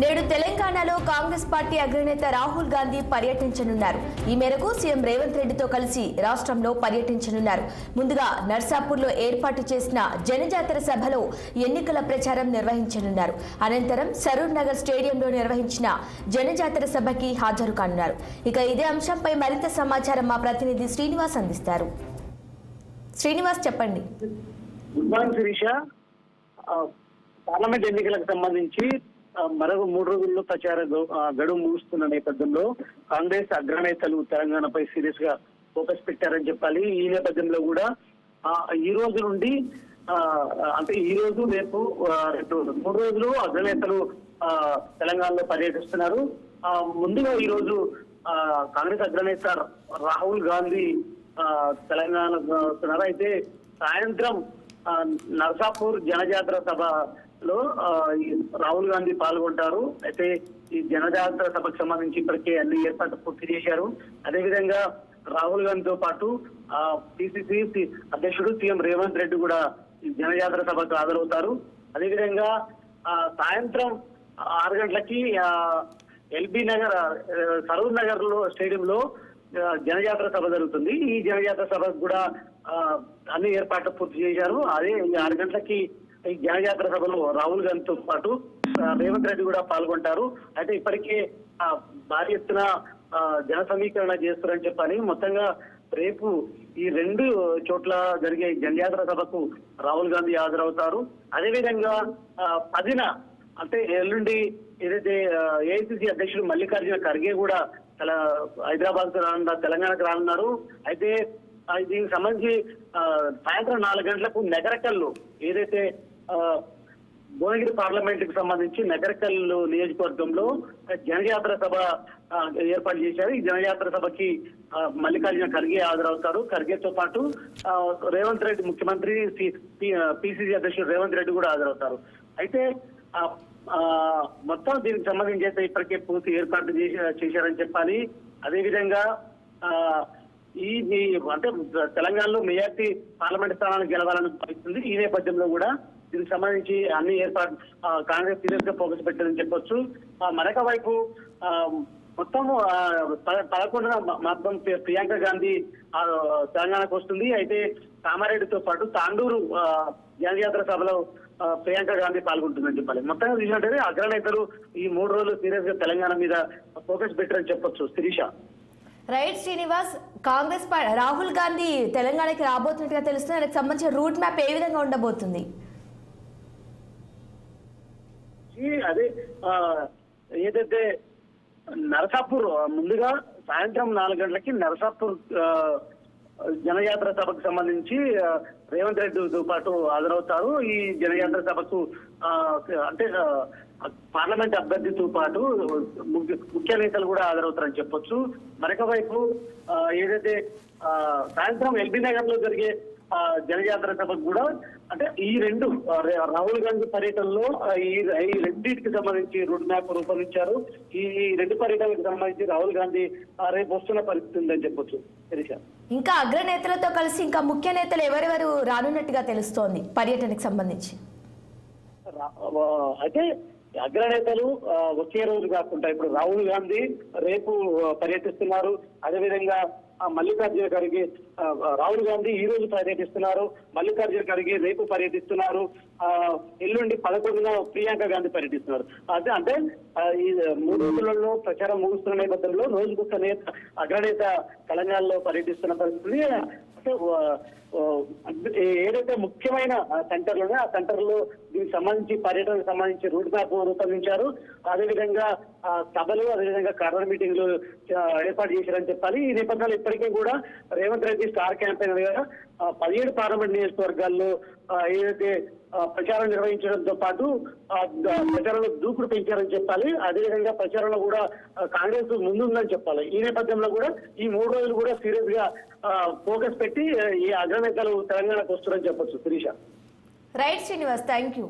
నేడు తెలంగాణలో కాంగ్రెస్ పార్టీ అగ్రనేత రాహుల్ గాంధీ పర్యటించనున్నారు. ఈ మేరకు సీఎం రేవంత్ రెడ్డితో కలిసి రాష్ట్రంలో పర్యటించనున్నారు. ముందుగా నర్సాపూర్లో ఏర్పాటు చేసిన జనజాతర సభలో ఎన్నికల ప్రచారం నిర్వహించనున్నారు. అనంతరం సరూర్ నగర్ స్టేడియంలో నిర్వహించిన జనజాతర సభకి హాజరు కానున్నారు. ఇక ఇదే అంశంపై మరింత సమాచారం మా ప్రతినిధి శ్రీనివాస్ అందిస్తారు. శ్రీనివాస్, చెప్పండి. Good morning Sirisha. పార్లమెంట్ ఎన్నికలకు సంబంధించి మరొక 3 రోజుల్లో ప్రచార గడువు ముగుస్తున్న నేపథ్యంలో కాంగ్రెస్ అగ్రనేతలు తెలంగాణపై సీరియస్ గా ఫోకస్ పెట్టారని చెప్పాలి. ఈ నేపథ్యంలో కూడా ఈ రోజు నుండి అంటే ఈ రోజు రేపు 3 రోజులు అగ్రనేతలు తెలంగాణలో పర్యటిస్తున్నారు. ముందుగా ఈ రోజు కాంగ్రెస్ అగ్రనేత రాహుల్ గాంధీ తెలంగాణకు వస్తున్నారు. అయితే సాయంత్రం నర్సాపూర్ జనజాతర సభలో రాహుల్ గాంధీ పాల్గొంటారు. అయితే ఈ జనజాతర సభకు సంబంధించి ఇప్పటికే అన్ని ఏర్పాట్లు పూర్తి చేశారు. అదేవిధంగా రాహుల్ గాంధీతో పాటు పిసిసి అధ్యక్షుడు సీఎం రేవంత్ రెడ్డి కూడా ఈ జనజాతర సభకు హాజరవుతారు. అదేవిధంగా సాయంత్రం 6 గంటలకి ఎల్బీ నగర్ సరూర్ నగర్ లో స్టేడియంలో జనజాతర సభ జరుగుతుంది. ఈ జనజాతర సభకు కూడా అన్ని ఏర్పాట్లు పూర్తి చేశారు. అదే 6 గంటలకి ఈ జనజాతర సభలో రాహుల్ గాంధీతో పాటు రేవంత్ రెడ్డి కూడా పాల్గొంటారు. అయితే ఇప్పటికే భారీ ఎత్తున జన సమీకరణ చేస్తారని చెప్పాలి. మొత్తంగా రేపు ఈ 2 చోట్ల జరిగే జనజాతర సభకు రాహుల్ గాంధీ హాజరవుతారు. అదేవిధంగా 10న అంటే ఎల్లుండి ఏదైతే ఏఐసిసి అధ్యక్షుడు మల్లికార్జున ఖర్గే కూడా హైదరాబాద్ తెలంగాణకు రానున్నారు. అయితే దీనికి సంబంధించి సాయంత్రం 4 గంటలకు నగరకల్లు ఏదైతే భువనగిరి పార్లమెంట్ కి సంబంధించి నగరకల్లు నియోజకవర్గంలో జనజాతర సభ ఏర్పాటు చేశారు. ఈ జనజాతర సభకి మల్లికార్జున ఖర్గే హాజరవుతారు. ఖర్గేతో పాటు రేవంత్ రెడ్డి ముఖ్యమంత్రి పిసిసి అధ్యక్షుడు రేవంత్ రెడ్డి కూడా హాజరవుతారు. అయితే మొత్తం దీనికి సంబంధించి అయితే ఇప్పటికే పూర్తి ఏర్పాట్లు చేశారని చెప్పాలి. అదేవిధంగా ఈ అంటే తెలంగాణలో మెజార్టీ పార్లమెంట్ స్థానాన్ని గెలవాలని భావిస్తుంది. ఈ నేపథ్యంలో కూడా దీనికి సంబంధించి అన్ని ఏర్పాటు కాంగ్రెస్ సీరియస్ గా ఫోకస్ పెట్టారని చెప్పొచ్చు. మరొక వైపు మొత్తం 11న మాత్రం ప్రియాంక గాంధీ తెలంగాణకు వస్తుంది. అయితే కామారెడ్డితో పాటు తాండూరు జనజాతర సభలో ప్రియాంక గాంధీ పాల్గొంటుందని చెప్పాలి. మొత్తంగా చూసినట్టయితే అగ్రనేతలు ఈ 3 రోజులు సీరియస్ గా తెలంగాణ మీద ఫోకస్ పెట్టారని చెప్పొచ్చు. శిరీష. రైట్ శ్రీనివాస్, కాంగ్రెస్ రాహుల్ గాంధీ తెలంగాణకి రాబోతున్నట్టుగా తెలుస్తుంది. దానికి సంబంధించిన రూట్ మ్యాప్ ఏ విధంగా ఉండబోతుంది? అదే ఏదైతే నరసాపూర్ ముందుగా సాయంత్రం 4 గంటలకి నరసాపూర్ జనయాత్ర సభకు సంబంధించి రేవంత్ రెడ్డితో పాటు హాజరవుతారు. ఈ జనయాత్ర సభకు అంటే పార్లమెంట్ అభ్యర్థితో పాటు ముఖ్య నేతలు కూడా హాజరవుతారని చెప్పొచ్చు. మరొక వైపు ఏదైతే సాయంత్రం ఎల్బీ నగర్ లో జరిగే జనయాత్ర సభకు కూడా అంటే ఈ 2 రాహుల్ గాంధీ పర్యటనలో ఈ రెండింటికి సంబంధించి రూట్ మ్యాప్ రూపొందించారు. ఈ 2 పర్యటనకు సంబంధించి రాహుల్ గాంధీ రేపు వస్తున్న పరిస్థితి ఉందని చెప్పొచ్చు. ఇంకా అగ్రనేతలతో కలిసి ఇంకా ముఖ్య నేతలు ఎవరెవరు రానున్నట్టుగా తెలుస్తోంది పర్యటనకు సంబంధించి? అయితే అగ్రనేతలు వచ్చే రోజు కాకుండా ఇప్పుడు రాహుల్ గాంధీ రేపు పర్యటిస్తున్నారు. అదేవిధంగా మల్లికార్జున ఖర్గే రాహుల్ గాంధీ ఈ రోజు పర్యటిస్తున్నారు. మల్లికార్జున ఖర్గే రేపు పర్యటిస్తున్నారు. ఎల్లుండి 11న ప్రియాంక గాంధీ పర్యటిస్తున్నారు. అంటే ఈ 3 రోజులలో ప్రచారం ముగుస్తున్న నేపథ్యంలో రోజుకొక అగ్రనేత తెలంగాణలో పర్యటిస్తున్న పరిస్థితి. ఏదైతే ముఖ్యమైన సెంటర్లు ఉన్నాయో ఆ సెంటర్లో దీనికి సంబంధించి పర్యటనకు సంబంధించి రూట్ మ్యాప్ రూపొందించారు. అదేవిధంగా సభలు అదేవిధంగా కర్నూలు మీటింగ్లు ఏర్పాటు చేశారని చెప్పాలి. ఈ నేపథ్యంలో ఇప్పటికే కూడా రేవంత్ రెడ్డి స్టార్ క్యాంపెయిన్ గా 17 పార్లమెంట్ నియోజకవర్గాల్లో ఏదైతే ప్రచారం నిర్వహించడంతో పాటు ప్రచారంలో దూకుడు పెంచారని చెప్పాలి. అదేవిధంగా ప్రచారంలో కూడా కాంగ్రెస్ ముందుందని చెప్పాలి. ఈ నేపథ్యంలో కూడా ఈ 3 రోజులు కూడా సీరియస్ గా ఫోకస్ పెట్టి ఈ అగ్రనేతలు తెలంగాణకు వస్తున్నారని చెప్పొచ్చు. Sirisha. Right Srinivas, thank you.